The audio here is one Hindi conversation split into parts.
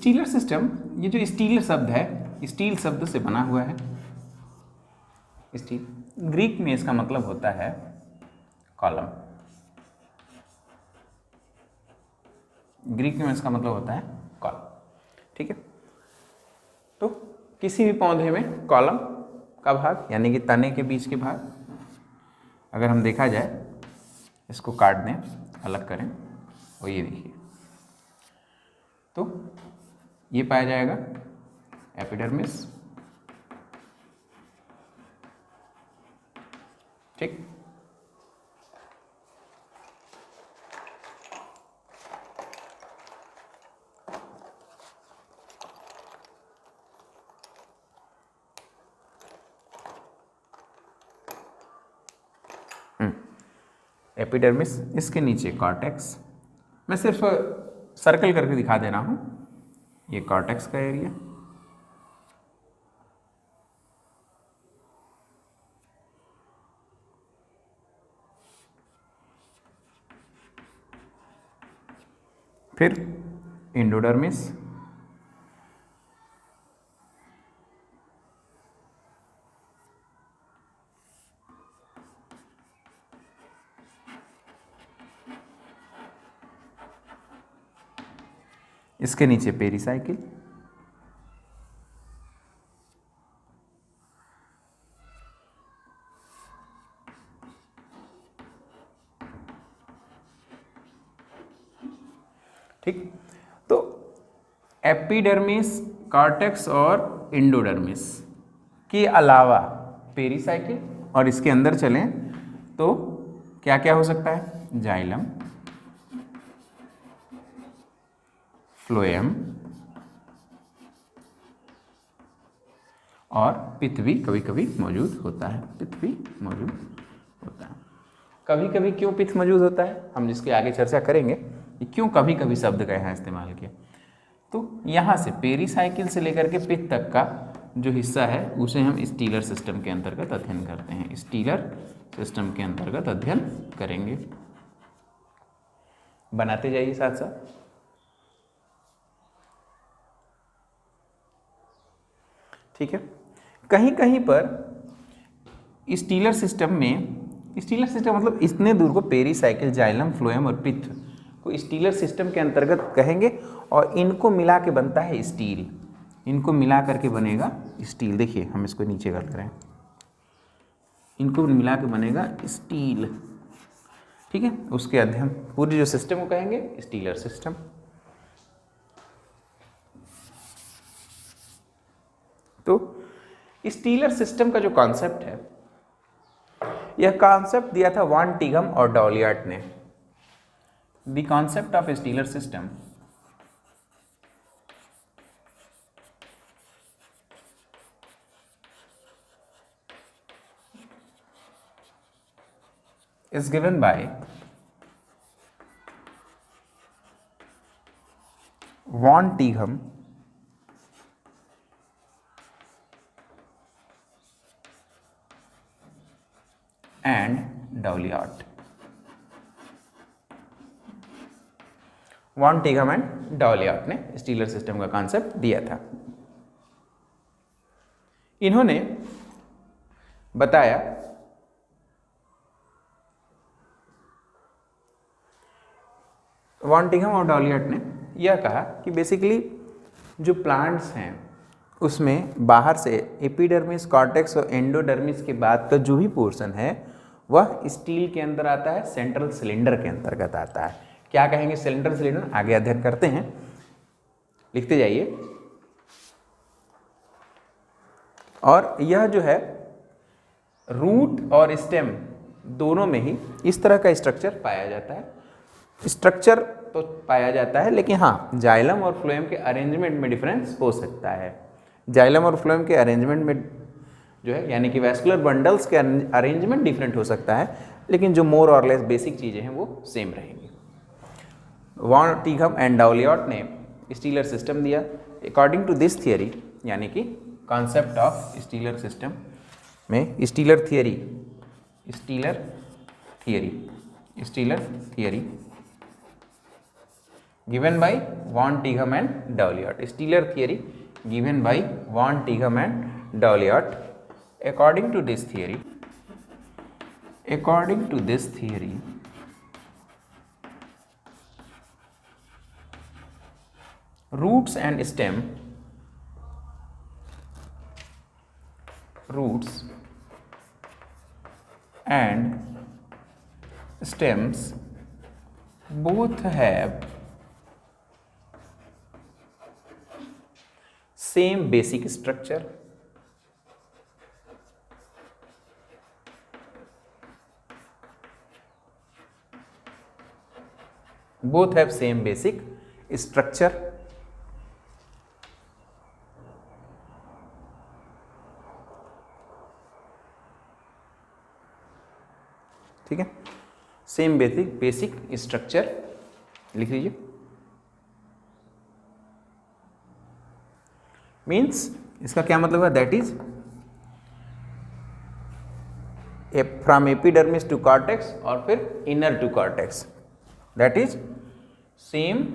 स्टीलर सिस्टम, ये जो स्टीलर शब्द है स्टील शब्द से बना हुआ है। स्टील ग्रीक में इसका मतलब होता है कॉलम। ग्रीक में इसका मतलब होता है कॉलम, ठीक है। तो किसी भी पौधे में कॉलम का भाग यानी कि तने के बीच के भाग, अगर हम देखा जाए, इसको काट दें, अलग करें, और ये देखिए, तो ये पाया जाएगा एपिडर्मिस, ठीक। एपिडर्मिस, इसके नीचे कॉर्टेक्स। मैं सिर्फ सर्कल करके दिखा दे रहा हूँ, ये कॉर्टेक्स का एरिया, फिर एंडोडर्मिस, इसके नीचे पेरिसाइकिल, ठीक। तो एपिडर्मिस, कॉर्टेक्स और एंडोडर्मिस के अलावा पेरिसाइकिल, और इसके अंदर चलें तो क्या क्या हो सकता है, जाइलम, फ्लोएम और पित्त भी कभी कभी मौजूद होता है। पित्त भी मौजूद होता है कभी कभी। क्यों पित्त मौजूद होता है, हम जिसके आगे चर्चा करेंगे कि क्यों कभी कभी शब्द का यहाँ इस्तेमाल किया। तो यहाँ से पेरिसाइकिल से लेकर के पित्त तक का जो हिस्सा है उसे हम स्टीलर सिस्टम के अंतर्गत अध्ययन करते हैं। स्टीलर सिस्टम के अंतर्गत अध्ययन करेंगे। बनाते जाइए साथ साथ। ठीक है। कहीं कहीं पर स्टीलर सिस्टम में, स्टीलर सिस्टम मतलब इतने दूर को पेरिसाइकिल, जाइलम, फ्लोएम और पित्त को स्टीलर सिस्टम के अंतर्गत कहेंगे, और इनको मिला के बनता है स्टील। इनको मिला करके बनेगा स्टील। देखिए हम इसको नीचे कर रहे हैं, इनको मिला के बनेगा स्टील, ठीक है। उसके अध्ययन पूरी जो सिस्टम को कहेंगे स्टीलर सिस्टम। तो स्टीलर सिस्टम का जो कॉन्सेप्ट है, यह कॉन्सेप्ट दिया था वान टिघम और डॉलियार्ट ने। The concept of stellar system is given by Van Tighem and Doliot। Van Tighem and Doliot ने स्टीलर सिस्टम का कॉन्सेप्ट दिया था। इन्होंने बताया वॉन टिघम और डॉलियार्ट ने यह कहा कि बेसिकली जो प्लांट्स हैं उसमें बाहर से एपिडर्मिस, कॉर्टेक्स और एंडोडर्मिस के बाद का जो भी पोर्शन है वह स्टील के अंदर आता है, सेंट्रल सिलेंडर के अंतर्गत आता है। क्या कहेंगे सिलेंडर, सिलेंडर आगे अध्ययन करते हैं, लिखते जाइए। और यह जो है रूट और स्टेम दोनों में ही इस तरह का स्ट्रक्चर पाया जाता है। स्ट्रक्चर तो पाया जाता है, लेकिन हाँ जाइलम और फ्लोएम के अरेंजमेंट में डिफरेंस हो सकता है। जाइलम और फ्लोएम के अरेंजमेंट में जो है यानी कि वैस्कुलर बंडल्स के अरेंजमेंट डिफरेंट हो सकता है, लेकिन जो मोर और लेस बेसिक चीज़ें हैं वो सेम रहेंगी। वॉन टिघम एंड डॉलियार्ट ने स्टीलर सिस्टम दिया। अकॉर्डिंग टू दिस थियरी, यानी कि कॉन्सेप्ट ऑफ स्टीलर सिस्टम में stealer theory given by Van Tighem and Doliot. Steeler theory given by Van Tighem and Doliot. According to this theory, roots and stems both have same basic structure. Both have same basic structure. ठीक है, सेम बेसिक स्ट्रक्चर लिख लीजिए। मीन्स इसका क्या मतलब है, that is from epidermis to cortex और फिर inner to cortex, that is same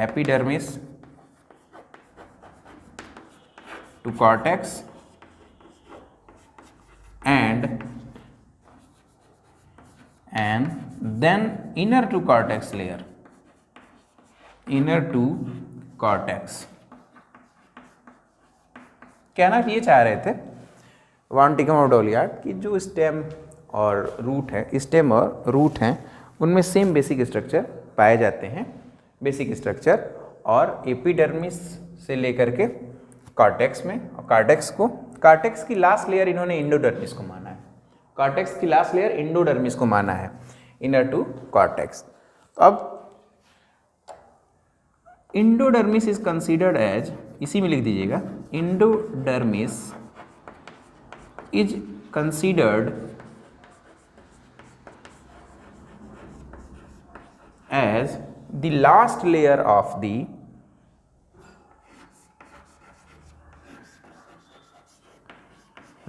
epidermis to cortex and then inner to cortex layer, inner to cortex। कहना ये चाह रहे थे वान टिगम और डोलियार्ड कि जो स्टेम और रूट है, स्टेम और रूट हैं, उनमें सेम बेसिक स्ट्रक्चर पाए जाते हैं, बेसिक स्ट्रक्चर, और एपिडर्मिस से लेकर के कॉर्टेक्स में, और कॉर्टेक्स की लास्ट लेयर इन्होंने इंडोडर्मिस को माना है, कॉर्टेक्स की लास्ट लेयर इंडोडर्मिस को माना है, इनर टू कॉर्टेक्स। तो अब इंडोडर्मिस इज कंसीडर्ड एज, इसी में लिख दीजिएगा, endodermis is considered as the last layer of the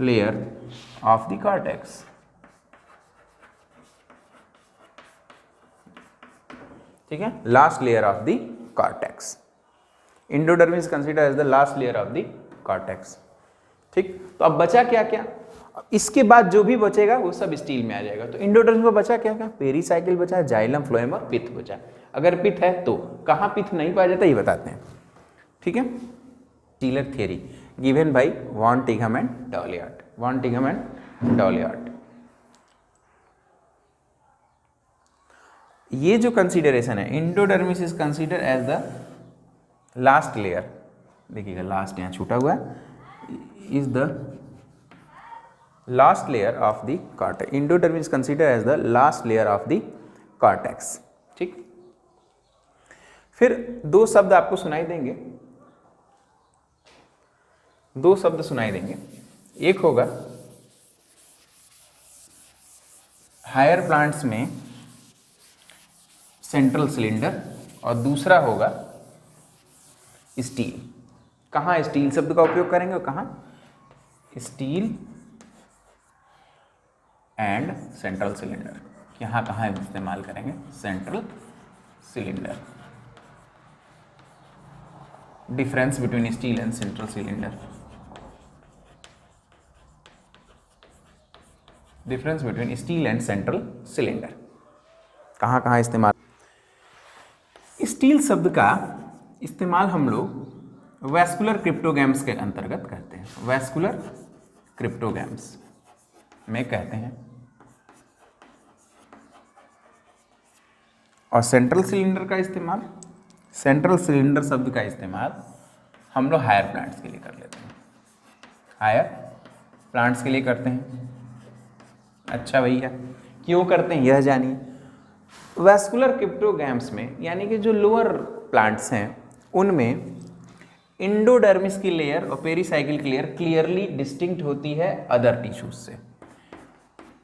layer of the cortex। ठीक है, last layer of the cortex, endodermis consider as the last layer of the cortex. ठीक, तो अब बचा क्या क्या, इसके बाद जो भी बचेगा वो सब स्टील में आ जाएगा। तो इंडोडर्मिस में बचा क्या क्या, पेरीसाइकिल बचा, जाइलम, फ्लोएम और पित्त बचा। अगर पित्त है तो कहाँ पित्त नहीं पाया जाता ये बताते हैं। ठीक है, stealer theory given by Van Tighem and Doliot, Van Tighem and Doliot। ये जो कंसीडरेशन है, endodermis is consider as the last layer, देखिएगा लास्ट यहाँ छूटा हुआ है, is the last layer of the cortex, endodermis consider as the last layer of the cortex. ठीक, फिर दो शब्द आपको सुनाई देंगे, दो शब्द सुनाई देंगे, एक होगा हायर प्लांट्स में सेंट्रल सिलेंडर और दूसरा होगा स्टील। कहाँ स्टील शब्द का उपयोग करेंगे और कहाँ स्टील एंड सेंट्रल सिलेंडर, यहाँ कहाँ इस्तेमाल करेंगे, central cylinder. Difference between steel and central cylinder, difference between steel and central cylinder, कहाँ कहाँ इस्तेमाल। स्टील शब्द का इस्तेमाल हम लोग वैस्कुलर क्रिप्टोगैम्स के अंतर्गत करते हैं, वैस्कुलर क्रिप्टोगैम्स में कहते हैं, और सेंट्रल सिलेंडर का इस्तेमाल, सेंट्रल सिलेंडर शब्द का इस्तेमाल हम लोग हायर प्लांट्स के लिए कर लेते हैं, हायर प्लांट्स के लिए करते हैं। अच्छा भैया, क्यों करते हैं यह जानिए। वैस्कुलर क्रिप्टोगैम्स में, यानी कि जो लोअर प्लांट्स हैं उनमें इंडोडर्मिस की लेयर और पेरीसाइकिल की लेयर क्लियरली डिस्टिंक्ट होती है अदर टिश्यूज से।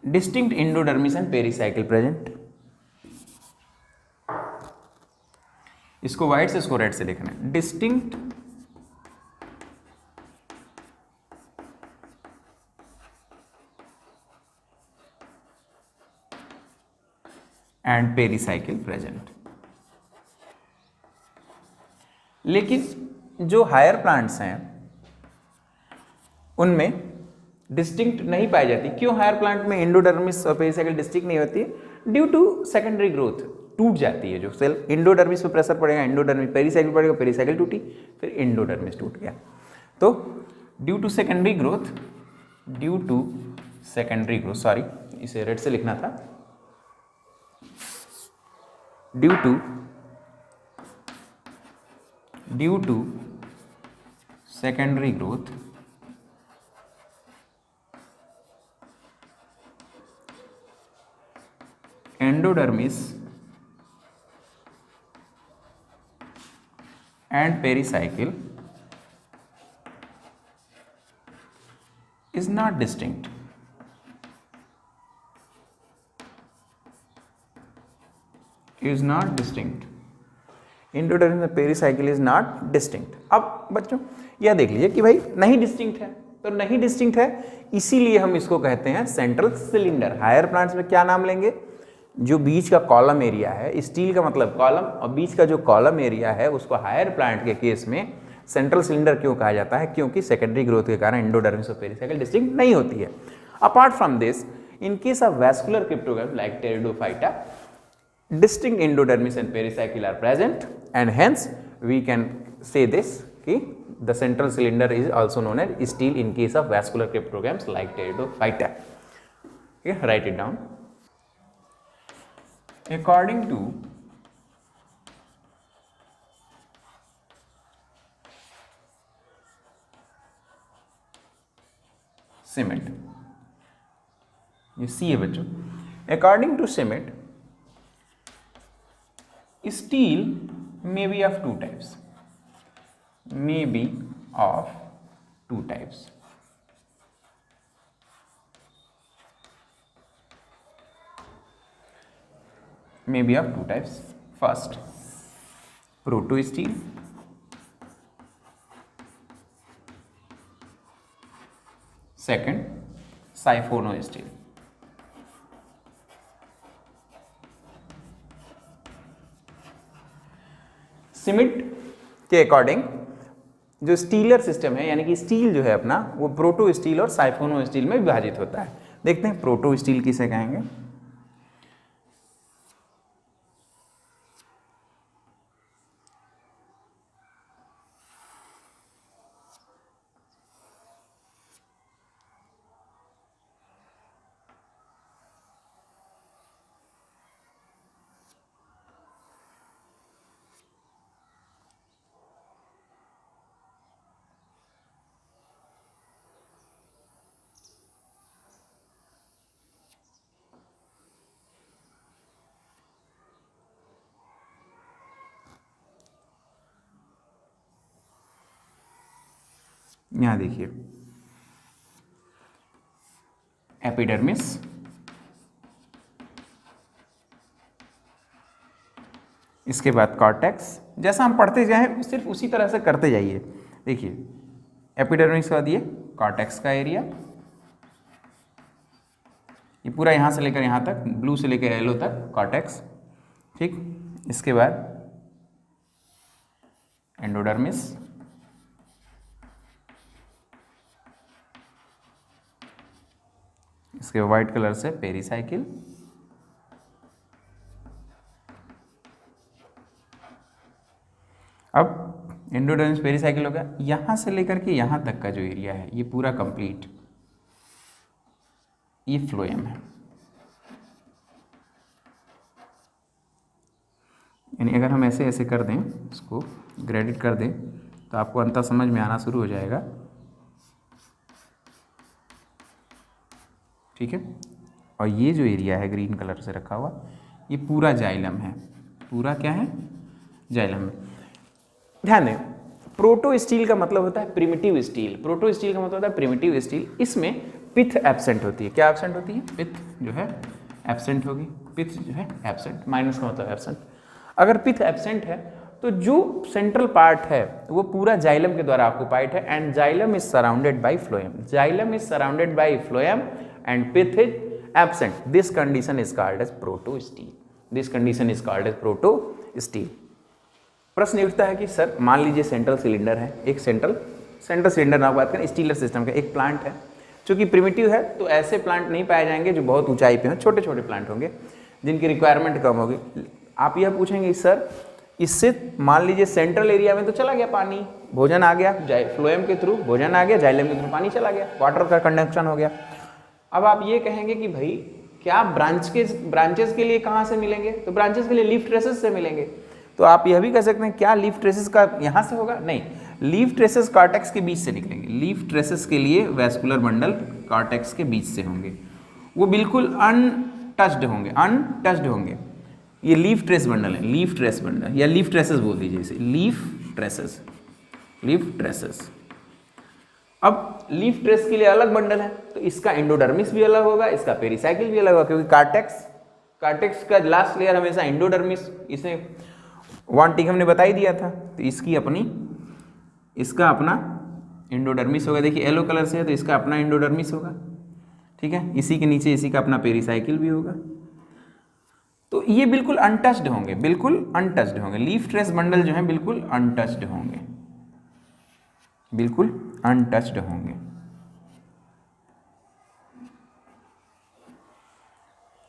Distinct endodermis and pericycle present, इसको व्हाइट से इसको रेड से लिखना है, डिस्टिंक्ट एंड पेरीसाइकिल प्रेजेंट। लेकिन जो हायर प्लांट्स हैं उनमें डिस्टिंक्ट नहीं पाई जाती। क्यों हायर प्लांट में एंडोडर्मिस और पेरीसाइकिल डिस्टिंक्ट नहीं होती है? ड्यू टू सेकेंडरी ग्रोथ, टूट जाती है जो सेल। एंडोडर्मिस पे प्रेशर पड़ेगा, एंडोडर्मिस, पेरीसाइकिल पड़ेगा, पेरीसाइकिल टूटी, फिर एंडोडर्मिस टूट गया। तो due to secondary growth, due to secondary growth, sorry इसे रेड से लिखना था, due to secondary growth endodermis and pericycle is not distinct. Is not distinct. Endodermis and pericycle is not distinct. अब बच्चों यह देख लीजिए कि भाई नहीं डिस्टिंक्ट है, तो नहीं डिस्टिंक्ट है इसीलिए हम इसको कहते हैं सेंट्रल सिलेंडर। हायर प्लांट्स में क्या नाम लेंगे? जो बीच का कॉलम एरिया है, स्टील का मतलब कॉलम, और बीच का जो कॉलम एरिया है उसको हायर प्लांट के केस में सेंट्रल सिलेंडर क्यों कहा जाता है? क्योंकि सेकेंडरी ग्रोथ के कारण एंडोडर्मिस और पेरीसाइकिल डिस्टिंक्ट नहीं होती है। Apart from this, in case of vascular cryptogram like pteridophyta, distinct endodermis and pericycle are present, and hence we can say this कि the central cylinder is also known as stele in case of vascular cryptogams like Pteridophyta. Okay, write it down. According to Schmidt, ये सी है बच्चों, according to Schmidt, steel may be of two types, may be of two types. May be of two types. First, proto steel, second, siphono steel. Schmidt के अकॉर्डिंग जो स्टीलर सिस्टम है, यानी कि स्टील जो है अपना, वो प्रोटो स्टील और साइफोनो स्टील में विभाजित होता है। देखते हैं प्रोटो स्टील किसे कहेंगे। यहां देखिए, एपिडर्मिस, इसके बाद कॉर्टेक्स। जैसा हम पढ़ते जाएं सिर्फ उसी तरह से करते जाइए। देखिए एपिडर्मिस के बाद ये कॉर्टेक्स का एरिया, ये पूरा यहां से लेकर यहां तक, ब्लू से लेकर येलो तक कॉर्टेक्स, ठीक। इसके बाद एंडोडर्मिस, इसके व्हाइट कलर से पेरीसाइकिल, अब एंडोडर्मिस पेरीसाइकिल हो गया। यहां से लेकर के यहां तक का जो एरिया है ये पूरा कंप्लीट, ये फ्लोएम है। यानी अगर हम ऐसे ऐसे कर दें, इसको ग्रेडिट कर दें, तो आपको अंतर समझ में आना शुरू हो जाएगा, ठीक है। और ये जो एरिया है ग्रीन कलर से रखा हुआ, ये पूरा जाइलम है। पूरा क्या है? जाइलम है। ध्यान दें, प्रोटो स्टील का मतलब होता है प्रिमिटिव स्टील। प्रोटो स्टील का मतलब होता है प्रिमिटिव स्टील। इसमें पिथ एब्सेंट होती है। क्या एब्सेंट होती है? पिथ जो है एब्सेंट होगी। पिथ जो है एब्सेंट, माइनस का मतलब एब्सेंट। अगर पिथ एब्सेंट है तो जो सेंट्रल पार्ट है वो पूरा जाइलम के द्वारा ऑक्युपाइड है, and xylem is surrounded by phloem. Xylem is surrounded by phloem and pith is absent. This condition is called as protostele. This condition is called as protostele. प्रश्न उठता है कि सर मान लीजिए सेंट्रल सिलेंडर है, एक सेंट्रल सिलेंडर ना बात करें, स्टीलर सिस्टम का एक प्लांट है जो कि प्रिमिटिव है, तो ऐसे प्लांट नहीं पाए जाएंगे जो बहुत ऊंचाई पे हों, छोटे छोटे प्लांट होंगे जिनकी रिक्वायरमेंट कम होगी। आप यह पूछेंगे सर इससे मान लीजिए सेंट्रल एरिया में तो चला गया पानी, भोजन आ गया, फ्लोएम के थ्रू भोजन आ गया, जाइलम के थ्रू पानी चला गया, वाटर का कंडक्शन हो गया। अब आप ये कहेंगे कि भाई क्या ब्रांचेस के लिए कहाँ से मिलेंगे, तो ब्रांचेस के लिए लीफ ट्रेसेस से मिलेंगे। तो आप यह भी कह सकते हैं क्या लीफ ट्रेसेस का यहाँ से होगा, नहीं, लीफ ट्रेसेस कॉर्टेक्स के बीच से निकलेंगे। लीफ ट्रेसेस के लिए वेस्कुलर बंडल कॉर्टेक्स के बीच से होंगे, वो बिल्कुल अनटच्ड होंगे। ये लीफ ट्रेस बंडल है, लीफ ट्रेस बंडल या लीफ ट्रेसेस बोल दीजिए इसे, लीफ ट्रेसेस। अब लीफ ट्रेस के लिए अलग बंडल है, तो इसका एंडोडर्मिस भी अलग होगा, इसका पेरिसाइकिल भी अलग होगा, क्योंकि कार्टेक्स का लास्ट लेयर हमेशा एंडोडर्मिस, इसे वांटिक हमने बता ही दिया था, तो इसका अपना एंडोडर्मिस होगा। देखिए येलो कलर से है तो इसका अपना एंडोडर्मिस होगा, ठीक है। इसी के नीचे इसी का अपना पेरिसाइकिल भी होगा। तो ये बिल्कुल अनटच्ड होंगे, लीफ ट्रेस बंडल जो है बिल्कुल अनटच्ड होंगे,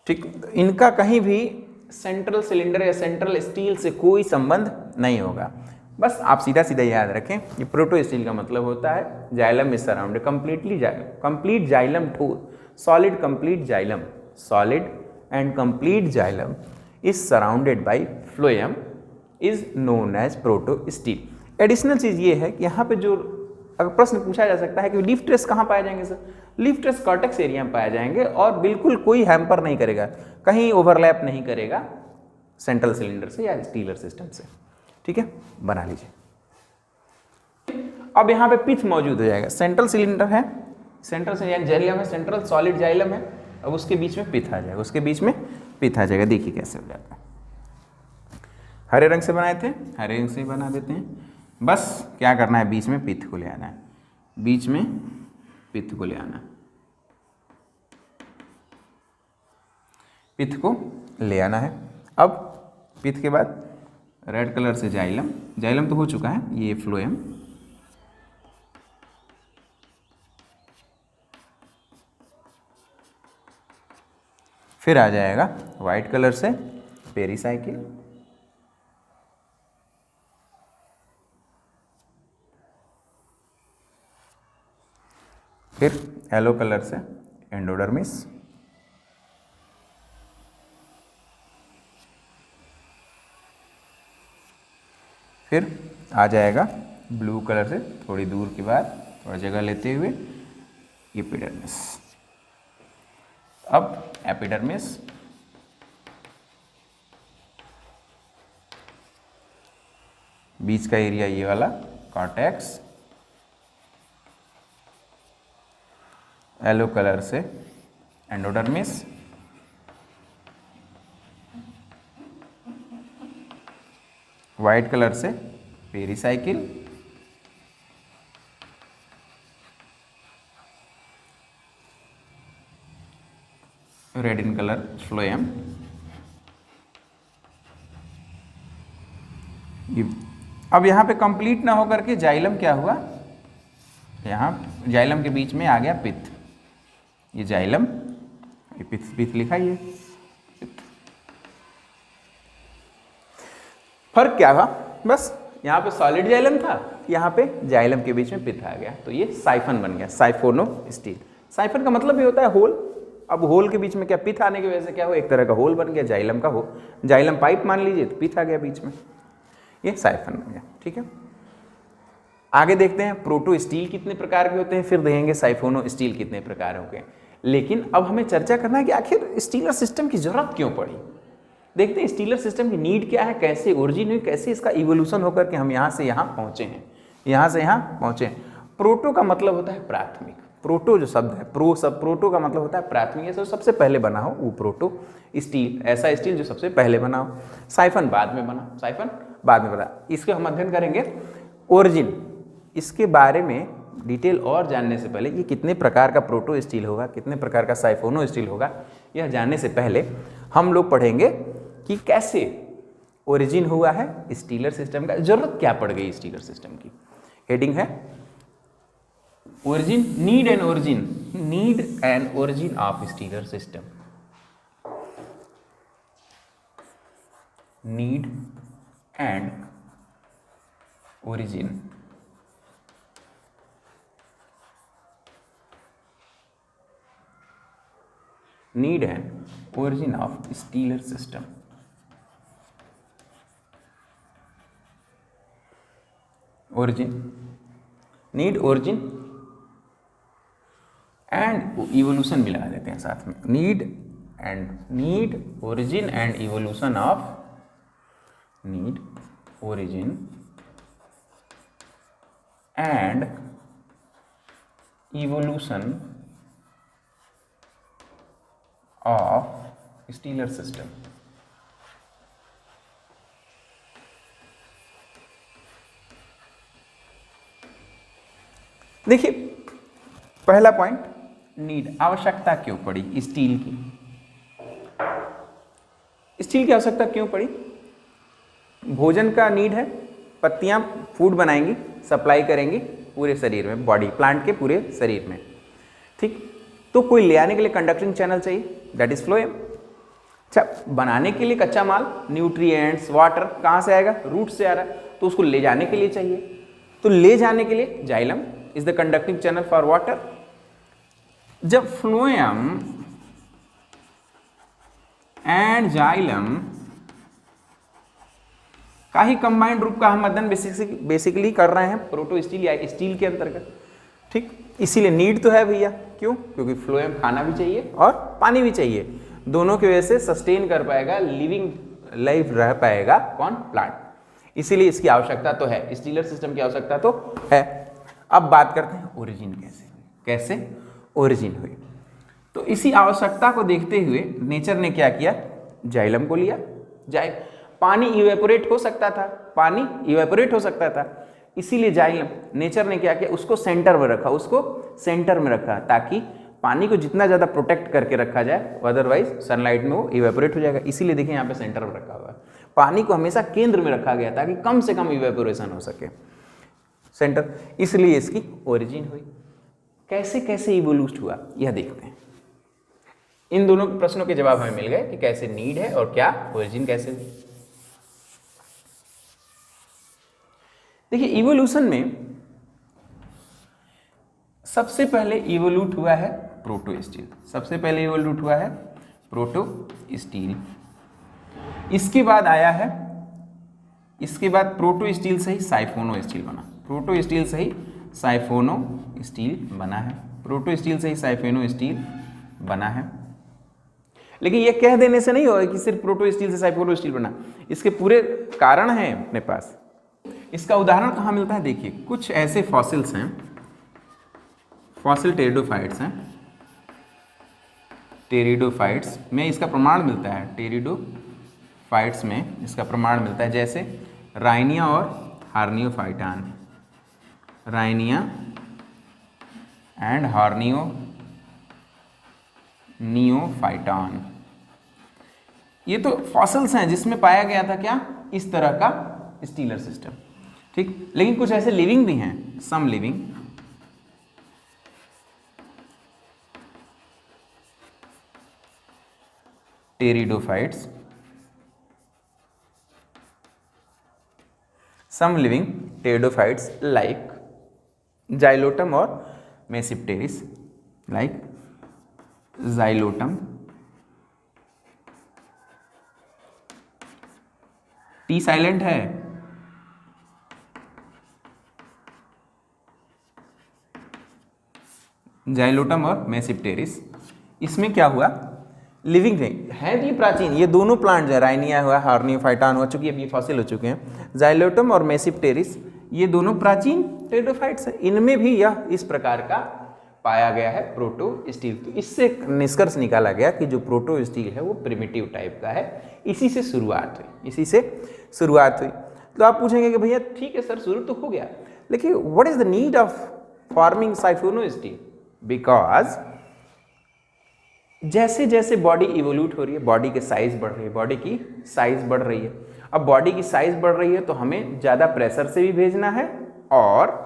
ठीक। इनका कहीं भी सेंट्रल सिलेंडर या सेंट्रल स्टील से कोई संबंध नहीं होगा। बस आप सीधा याद रखें, ये प्रोटो स्टील का मतलब होता है xylem is surrounded complete xylem solid and complete xylem is surrounded by phloem is known as protostele. Additional चीज ये है कि यहाँ पे जो अगर प्रश्न पूछा जा सकता है कि लीफ ट्रेस कहाँ पाए जाएंगे sir, leaf trace cortex area में पाए जाएंगे और बिल्कुल कोई हैम्पर नहीं करेगा, कहीं ओवरलैप नहीं करेगा सेंट्रल सिलेंडर से या स्टीलर सिस्टम से, ठीक है। बना लीजिए। अब यहाँ पे पिथ मौजूद हो जाएगा, सेंट्रल सिलेंडर है, जाइलम है, सेंट्रल सॉलिड जाइलम है, अब उसके बीच में पिथ आ जाएगा, देखिए कैसे हो जाता है। हरे रंग से बनाए थे, हरे रंग से बना देते हैं। बस क्या करना है, बीच में पिथ को ले आना है, पिथ को ले आना है। अब पिथ के बाद रेड कलर से जाइलम तो हो चुका है, ये फ्लोएम, फिर आ जाएगा वाइट कलर से पेरिसाइकिल, फिर येलो कलर से एंडोडर्मिस, फिर आ जाएगा ब्लू कलर से थोड़ी दूर के बाद थोड़ा जगह लेते हुए एपिडर्मिस। अब एपिडर्मिस, बीच का एरिया ये वाला कॉर्टेक्स, येलो कलर से एंडोडर्मिस, वाइट कलर से pericycle, red in colour phloem. अब यहाँ पे कंप्लीट ना होकर के जाइलम क्या हुआ, यहाँ जाइलम के बीच में आ गया पिथ, ये जाइलम, ये पिथ लिखा, ये फर्क क्या हुआ, बस यहाँ पे सॉलिड जाइलम था, यहाँ पे जाइलम के बीच में पिथ आ गया, तो ये साइफन बन गया, साइफोनो स्टील। साइफन का मतलब ये होता है होल। अब होल के बीच में क्या पिथ आने की वजह से क्या हुआ, एक तरह का होल बन गया, जाइलम का हो, जाइलम पाइप मान लीजिए, तो पिथ आ गया बीच में, ये साइफन बन गया, ठीक है। आगे देखते हैं प्रोटो स्टील कितने प्रकार के होते हैं, फिर देखेंगे साइफोनो स्टील कितने प्रकार होंगे। लेकिन अब हमें चर्चा करना है कि आखिर स्टीलर सिस्टम की जरूरत क्यों पड़ी। देखते हैं स्टीलर सिस्टम की नीड क्या है, कैसे ओरिजिन हुई, कैसे इसका इवोल्यूशन होकर के हम यहाँ से यहाँ पहुँचे हैं, यहाँ से यहाँ पहुँचे हैं। प्रोटो का मतलब होता है प्राथमिक, प्रोटो जो शब्द है, प्रोटो का मतलब होता है प्राथमिक, जो सबसे पहले बना हो वो प्रोटो स्टील, ऐसा स्टील जो सबसे पहले बना हो। साइफन बाद में बना, इसके हम अध्ययन करेंगे ओरिजिन। इसके बारे में डिटेल और जानने से पहले, ये कितने प्रकार का प्रोटो स्टील होगा, कितने प्रकार का साइफोनो स्टील होगा, यह जानने से पहले हम लोग पढ़ेंगे कि कैसे ओरिजिन हुआ है स्टीलर सिस्टम का, जरूरत क्या पड़ गई स्टीलर सिस्टम की। हेडिंग है origin, need and origin of stellar system. Need and origin need and origin of stellar system. Origin, need, origin and evolution मिला देते हैं साथ में। Need, origin and evolution of, need, origin and evolution of stellar system. देखिए पहला पॉइंट, नीड, आवश्यकता क्यों पड़ी स्टील की। स्टील की आवश्यकता क्यों पड़ी? भोजन का नीड है, पत्तियां फूड बनाएंगी, सप्लाई करेंगी पूरे शरीर में, बॉडी, प्लांट के पूरे शरीर में, ठीक। तो कोई ले आने के लिए कंडक्टिंग चैनल चाहिए, दैट इज फ्लोएम। अच्छा, बनाने के लिए कच्चा माल, न्यूट्रिएंट्स, वाटर कहाँ से आएगा? रूट से आ रहा है, तो उसको ले जाने के लिए चाहिए। तो ले जाने के लिए xylem is the conducting channel for water. जब फ्लोएम एंड जाइलम का ही कंबाइंड रूप का हम अध्ययन बेसिकली कर रहे हैं प्रोटो स्टील या स्टील के अंतर्गत, ठीक। इसीलिए नीड तो है भैया, क्यों? क्योंकि फ्लोएम खाना भी चाहिए और पानी भी चाहिए, दोनों की वजह से सस्टेन कर पाएगा, लिविंग लाइफ रह पाएगा कौन? प्लांट। इसीलिए इसकी आवश्यकता तो है, स्टीलर सिस्टम की आवश्यकता तो है। अब बात करते हैं ओरिजिन कैसे ओरिजिन हुई। तो इसी आवश्यकता को देखते हुए नेचर ने क्या किया? जाइलम को लिया। पानी इवेपोरेट हो सकता था, इसीलिए जाइलम नेचर ने क्या किया? उसको सेंटर में रखा, ताकि पानी को जितना ज़्यादा प्रोटेक्ट करके रखा जाए, अदरवाइज सनलाइट में वो इवेपोरेट हो जाएगा। इसीलिए देखिए यहाँ पे सेंटर में रखा हुआ है, पानी को हमेशा केंद्र में रखा गया ताकि कम से कम इवेपोरेशन हो सके, सेंटर। इसलिए इसकी ओरिजिन हुई। कैसे इवोल्यूट हुआ यह देखते हैं। इन दोनों प्रश्नों के जवाब हमें मिल गए कि कैसे नीड है और क्या ओरिजिन कैसे हुई। देखिए इवोल्यूशन में सबसे पहले इवोल्यूट हुआ है प्रोटो स्टील। इसके बाद आया है, प्रोटो स्टील से ही साइफोनो स्टील बना। प्रोटो स्टील से ही साइफोनो स्टील बना है। लेकिन ये कह देने से नहीं होगा कि सिर्फ प्रोटो स्टील से साइफोनो स्टील बना, इसके पूरे कारण हैं अपने पास। इसका उदाहरण कहाँ मिलता है? देखिए कुछ ऐसे फॉसिल्स हैं, फॉसिल टेरिडोफाइट्स में इसका प्रमाण मिलता है, टेरिडोफाइट्स में इसका प्रमाण मिलता है, जैसे राइनिया और हार्नियोफाइटान, राइनिया एंड हार्नियोफाइटान। ये तो फॉसिल्स हैं जिसमें पाया गया था क्या? इस तरह का स्टीलर सिस्टम, ठीक। लेकिन कुछ ऐसे लिविंग भी हैं, सम लिविंग, टेरिडोफाइट्स, लाइक जाइलोटम और मेसिप्टेरिस, टी साइलेंट है, जाइलोटम और मेसिप्टेरिस। इसमें क्या हुआ? लिविंग है ये प्राचीन, ये दोनों प्लांट जो राइनिया हुआ, हार्नियोफाइटान हुआ, चूंकि अब ये फॉसिल हो चुके हैं, जाइलोटम और मेसिप्टेरिस ये दोनों प्राचीन टेरिडोफाइट्स हैं। इनमें भी यह इस प्रकार का पाया गया है प्रोटो स्टील। तो इससे निष्कर्ष निकाला गया कि जो प्रोटो स्टील है वो प्रिमिटिव टाइप का है। इसी से शुरुआत हुई। तो आप पूछेंगे कि भैया ठीक है सर, शुरू तो हो गया, लेकिन what is the need of forming siphonostele? Because जैसे जैसे बॉडी इवोल्यूट हो रही है, बॉडी की साइज बढ़ रही है, बॉडी की साइज बढ़ रही है। अब बॉडी की साइज बढ़ रही है तो हमें ज़्यादा प्रेशर से भी भेजना है और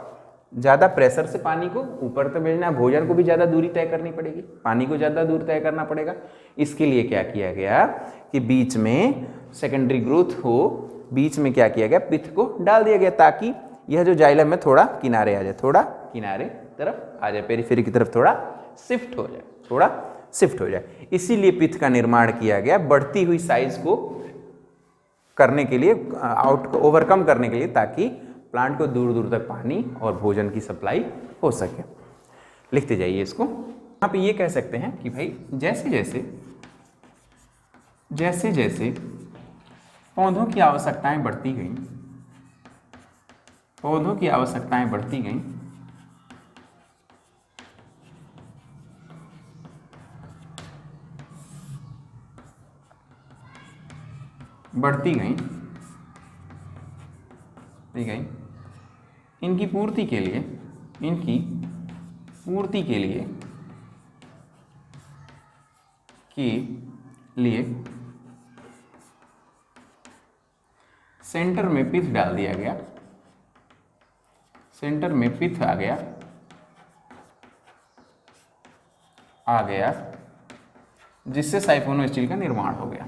ज़्यादा प्रेशर से पानी को ऊपर तक भेजना है। भोजन को भी ज़्यादा दूरी तय करनी पड़ेगी, पानी को ज़्यादा दूर तय करना पड़ेगा। इसके लिए क्या किया गया कि बीच में सेकेंडरी ग्रोथ हो, बीच में क्या किया गया, पिथ को डाल दिया गया ताकि यह जो जाइलम में थोड़ा किनारे आ जाए, थोड़ा किनारे तरफ आ जाए, पेरिफेरी की तरफ थोड़ा शिफ्ट हो जाए, थोड़ा शिफ्ट हो जाए। इसीलिए पिथ का निर्माण किया गया बढ़ती हुई साइज को करने के लिए, ओवरकम करने के लिए, ताकि प्लांट को दूर दूर तक पानी और भोजन की सप्लाई हो सके। लिखते जाइए इसको। यहाँ पे ये कह सकते हैं कि भाई जैसे जैसे पौधों की आवश्यकताएं बढ़ती गई, पौधों की आवश्यकताएं बढ़ती गई, बढ़ती गई, इनकी पूर्ति के लिए, सेंटर में पिथ डाल दिया गया, सेंटर में पिथ आ गया जिससे साइफोनो स्टील का निर्माण हो गया।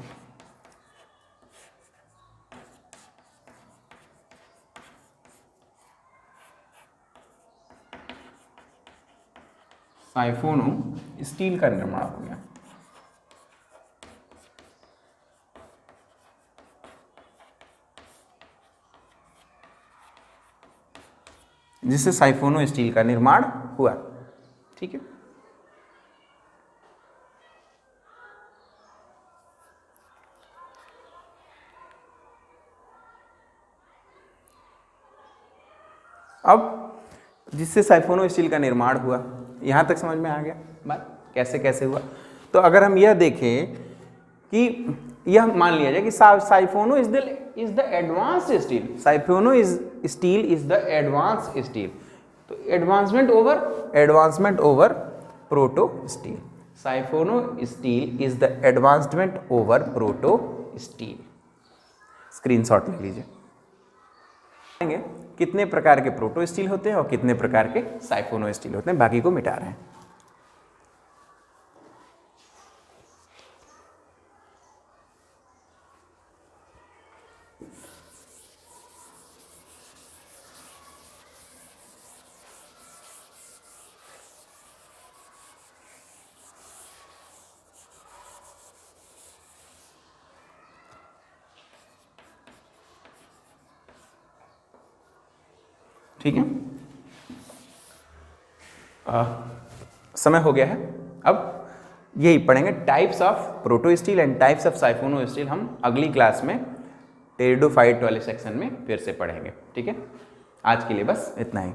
साइफोनो स्टील का निर्माण हो गया। जिससे साइफोनो स्टील का निर्माण हुआ। ठीक है, अब जिससे साइफोनो स्टील का निर्माण हुआ, यहां तक समझ में आ गया बात कैसे कैसे हुआ। तो अगर हम यह देखें कि यह मान लिया जाए कि siphono is the advanced stele, siphonostele is the advanced stele. तो advancement over protostele, siphonostele is the advancement over protostele. Screenshot ले लीजिए। कितने प्रकार के प्रोटो स्टील होते हैं और कितने प्रकार के साइफोनो स्टील होते हैं, बाकी को मिटा रहे हैं। ठीक है, समय हो गया है। अब यही पढ़ेंगे types of protostele and types of siphonostele. हम अगली क्लास में टेरिडोफाइट वाले सेक्शन में फिर से पढ़ेंगे। ठीक है, आज के लिए बस इतना ही।